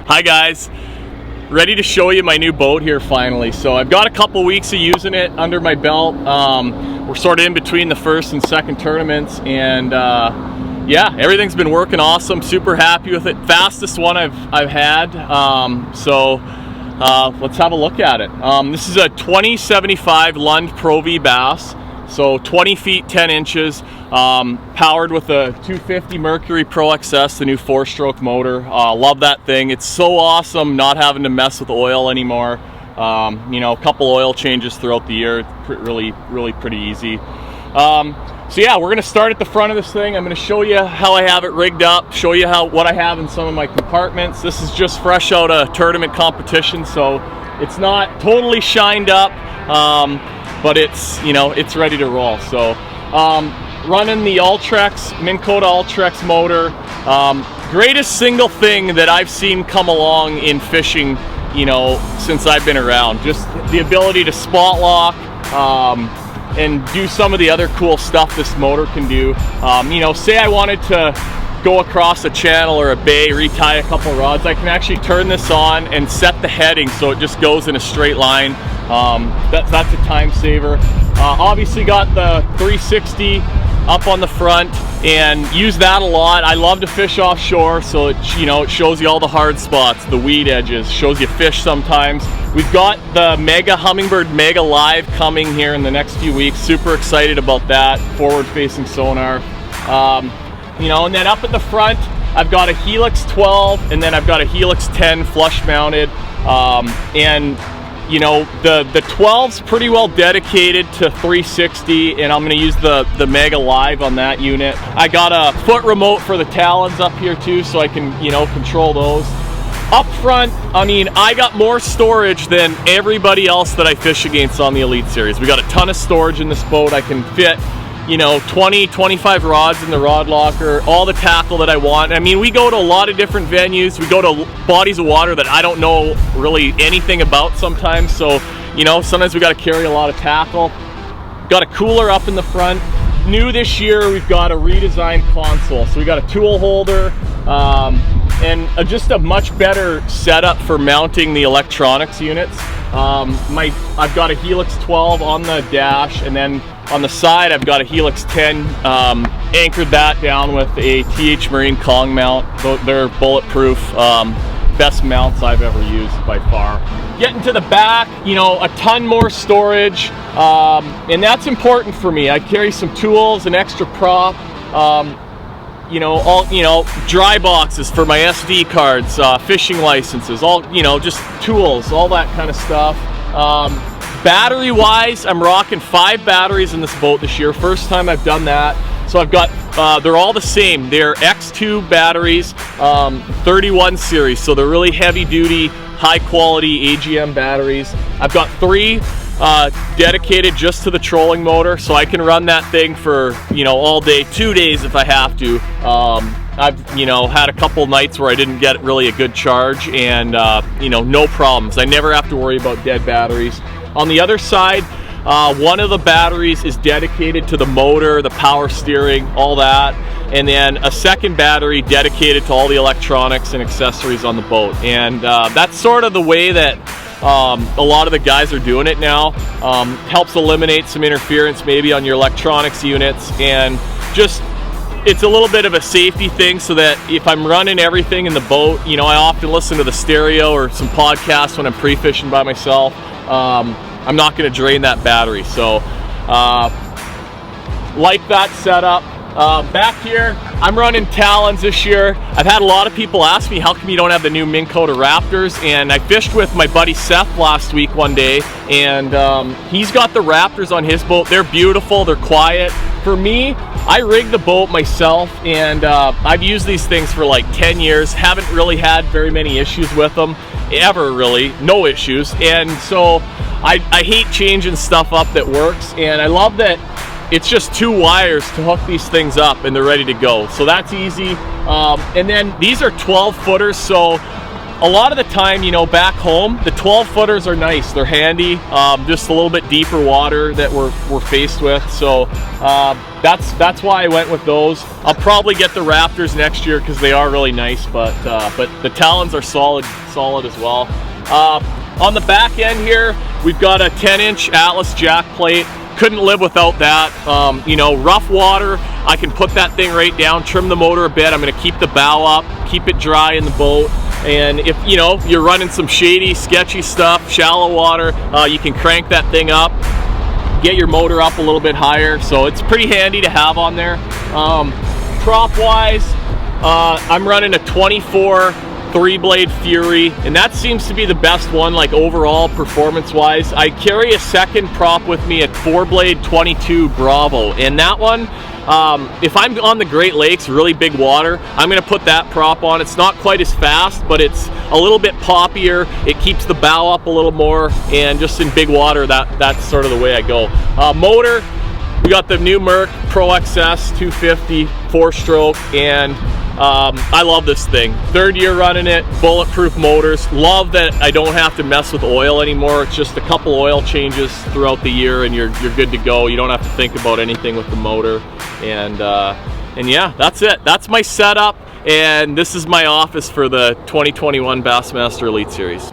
Hi guys, ready to show you my new boat here finally. So I've got a couple weeks of using it under my belt. We're sort of in between the first and second tournaments, and yeah, everything's been working awesome. Super happy with it. Fastest one I've had. Let's have a look at it. This is a 2075 Lund Pro V bass. So 20 feet 10 inches, powered with a 250 Mercury ProXS, the new 4-stroke motor. Love that thing. It's so awesome not having to mess with oil anymore. You know, a couple oil changes throughout the year. It's really pretty easy. So yeah, we're gonna start at the front of this thing. I'm gonna show you how I have it rigged up, show you what I have in some of my compartments. This is just fresh out of tournament competition, so it's not totally shined up. But it's, you know, it's ready to roll. So running the Ultrex, Minn Kota Ultrex motor. Greatest single thing that I've seen come along in fishing, you know, since I've been around. Just the ability to spot lock and do some of the other cool stuff this motor can do. You know, say I wanted to go across a channel or a bay, retie a couple rods, I can actually turn this on and set the heading so it just goes in a straight line. That's a time saver. Obviously got the 360 up on the front and use that a lot. I love to fish offshore, so it, you know, it shows you all the hard spots, the weed edges, shows you fish sometimes. We've got the Humminbird Mega Live coming here in the next few weeks. Super excited about that. Forward-facing sonar. You know, and then up at the front, I've got a Helix 12 and then I've got a Helix 10 flush mounted. And you know, the 12's pretty well dedicated to 360, and I'm going to use the Mega Live on that unit. I got a foot remote for the Talons up here too, so I can, you know, control those. Up front, I mean, I got more storage than everybody else that I fish against on the Elite Series. We got a ton of storage in this boat. I can fit, you know, 20-25 rods in the rod locker, all the tackle that I want. I mean, we go to a lot of different venues. We go to bodies of water that I don't know really anything about sometimes. So, you know, sometimes we got to carry a lot of tackle. Got a cooler up in the front. New this year, we've got a redesigned console. So we got a tool holder and just a much better setup for mounting the electronics units. I've got a Helix 12 on the dash, and then on the side I've got a Helix 10, anchored that down with a TH Marine Kong mount. They're bulletproof, best mounts I've ever used by far. Getting to the back, you know, a ton more storage, and that's important for me. I carry some tools, an extra prop, you know, dry boxes for my SD cards, fishing licenses, all, you know, just tools, all that kind of stuff. Battery wise, I'm rocking 5 batteries in this boat this year. First time I've done that. So I've got, they're all the same. They're X2 batteries, 31 series. So they're really heavy duty, high quality AGM batteries. I've got 3 dedicated just to the trolling motor, so I can run that thing for, you know, all day, 2 days if I have to. I've, you know, had a couple nights where I didn't get really a good charge, and you know, no problems. I never have to worry about dead batteries. On the other side, one of the batteries is dedicated to the motor, the power steering, all that, and then a second battery dedicated to all the electronics and accessories on the boat. And that's sort of the way that a lot of the guys are doing it now. Helps eliminate some interference maybe on your electronics units, and just, it's a little bit of a safety thing, so that if I'm running everything in the boat, you know, I often listen to the stereo or some podcasts when I'm pre-fishing by myself. I'm not going to drain that battery. So like that setup. Back here, I'm running Talons this year. I've had a lot of people ask me, how come you don't have the new Minn Kota Raptors? And I fished with my buddy Seth last week one day, and he's got the Raptors on his boat. They're beautiful, they're quiet. For me, I rigged the boat myself, and I've used these things for like 10 years. Haven't really had very many issues with them, ever really, no issues. And so I hate changing stuff up that works, and I love that it's just 2 wires to hook these things up and they're ready to go. So that's easy. And then these are 12 footers, so a lot of the time, you know, back home, the 12 footers are nice. They're handy. Just a little bit deeper water that we're faced with. So that's why I went with those. I'll probably get the Raptors next year because they are really nice, but the Talons are solid as well. On the back end here, we've got a 10-inch Atlas jack plate. Couldn't live without that. You know, rough water, I can put that thing right down, trim the motor a bit. I'm gonna keep the bow up, keep it dry in the boat. And if, you know, you're running some shady, sketchy stuff, shallow water, you can crank that thing up, get your motor up a little bit higher. So it's pretty handy to have on there. Prop wise, I'm running a 24 3-blade Fury, and that seems to be the best one, like overall performance wise. I carry a second prop with me, a 4-blade 22 Bravo, and that one, if I'm on the Great Lakes, really big water, I'm going to put that prop on. It's not quite as fast, but it's a little bit poppier. It keeps the bow up a little more, and just in big water, that's sort of the way I go. Motor, we got the new Merc ProXS 250 4-stroke, and I love this thing. 3rd year running it, bulletproof motors. Love that I don't have to mess with oil anymore. It's just a couple oil changes throughout the year and you're good to go. You don't have to think about anything with the motor. And yeah, that's it. That's my setup, and this is my office for the 2021 Bassmaster Elite Series.